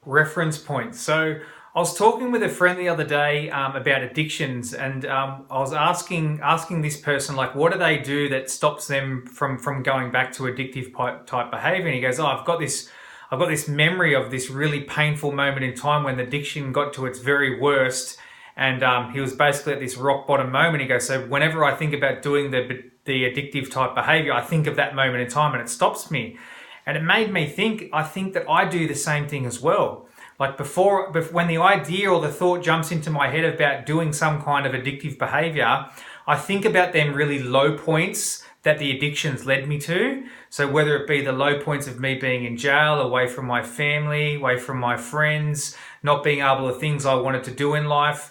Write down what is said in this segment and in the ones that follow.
Reference points. So I was talking with a friend the other day about addictions, and I was asking this person, like, what do they do that stops them from going back to addictive type behavior? And he goes, "Oh, I've got this memory of this really painful moment in time when the addiction got to its very worst." And he was basically at this rock bottom moment. He goes, "So whenever I think about doing the addictive type behavior, I think of that moment in time, and it stops me." And it made me think, I think that I do the same thing as well. Like when the idea or the thought jumps into my head about doing some kind of addictive behavior, I think about them really low points that the addictions led me to. So whether it be the low points of me being in jail, away from my family, away from my friends, not being able to things I wanted to do in life,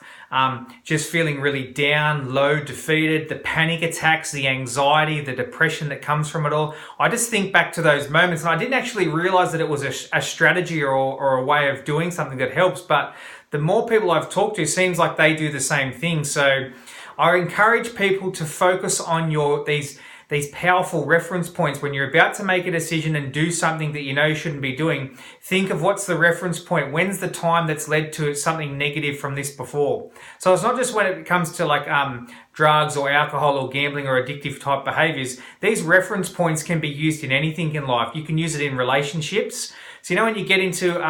just feeling really down, low, defeated, the panic attacks, the anxiety, the depression that comes from it all. I just think back to those moments, and I didn't actually realize that it was a strategy or a way of doing something that helps. But the more people I've talked to, seems like they do the same thing. So I encourage people to focus on these powerful reference points. When you're about to make a decision and do something that you know you shouldn't be doing, think of what's the reference point. When's the time that's led to something negative from this before? So it's not just when it comes to like drugs or alcohol or gambling or addictive type behaviors. These reference points can be used in anything in life. You can use it in relationships. So when you get into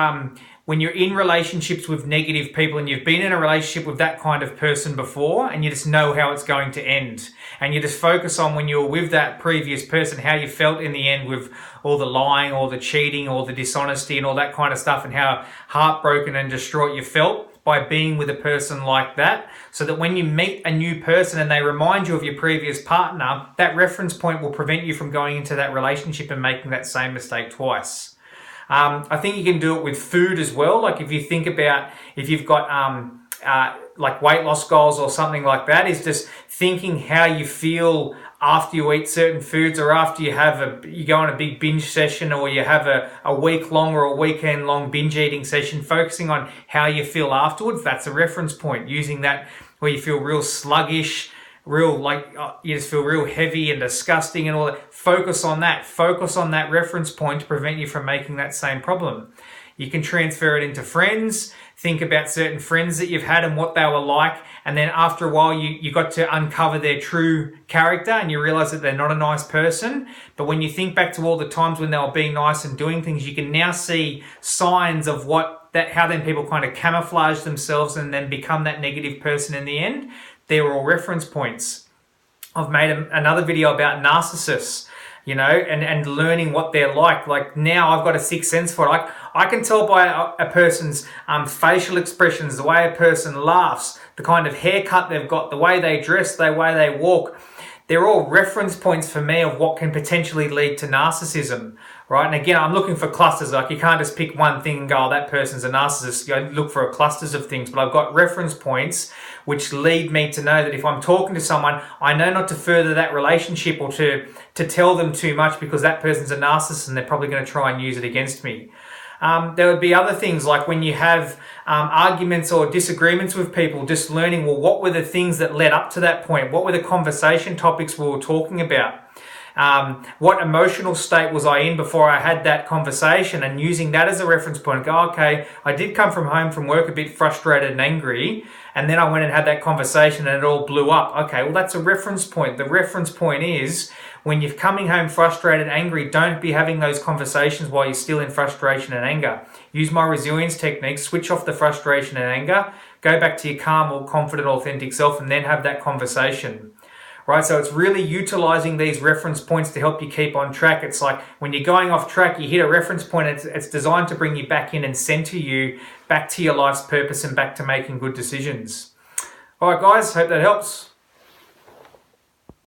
when you're in relationships with negative people and you've been in a relationship with that kind of person before and you just know how it's going to end, and you just focus on when you were with that previous person, how you felt in the end with all the lying, all the cheating, all the dishonesty and all that kind of stuff, and how heartbroken and distraught you felt by being with a person like that, so that when you meet a new person and they remind you of your previous partner, that reference point will prevent you from going into that relationship and making that same mistake twice. I think you can do it with food as well. Like if you think about, if you've got like weight loss goals or something like that, is just thinking how you feel after you eat certain foods, or after you go on a big binge session, or you have a week long or a weekend long binge eating session, focusing on how you feel afterwards. That's a reference point. Using that where you feel real sluggish, you just feel real heavy and disgusting and all that. Focus on that reference point to prevent you from making that same problem. You can transfer it into friends. Think about certain friends that you've had and what they were like, and then after a while you got to uncover their true character and you realize that they're not a nice person. But when you think back to all the times when they were being nice and doing things, you can now see signs of how then people kind of camouflage themselves and then become that negative person in the end. They're all reference points. I've made another video about narcissists, and learning what they're like. Like now I've got a sixth sense for it. I can tell by a person's facial expressions, the way a person laughs, the kind of haircut they've got, the way they dress, the way they walk. They're all reference points for me of what can potentially lead to narcissism, right? And again, I'm looking for clusters. Like you can't just pick one thing and go, "Oh, that person's a narcissist." You look for clusters of things, but I've got reference points which lead me to know that if I'm talking to someone, I know not to further that relationship or to tell them too much, because that person's a narcissist and they're probably going to try and use it against me. There would be other things like when you have arguments or disagreements with people, just learning, well, what were the things that led up to that point? What were the conversation topics we were talking about? What emotional state was I in before I had that conversation, and using that as a reference point. Go, okay, I did come home from work a bit frustrated and angry, and then I went and had that conversation and it all blew up. Okay, well, that's a reference point. The reference point is when you're coming home frustrated and angry, don't be having those conversations while you're still in frustration and anger. Use my resilience technique, switch off the frustration and anger, go back to your calm or confident, authentic self, and then have that conversation. Right, so it's really utilizing these reference points to help you keep on track. It's like when you're going off track, you hit a reference point. It's designed to bring you back in and center you back to your life's purpose and back to making good decisions. All right, guys, hope that helps.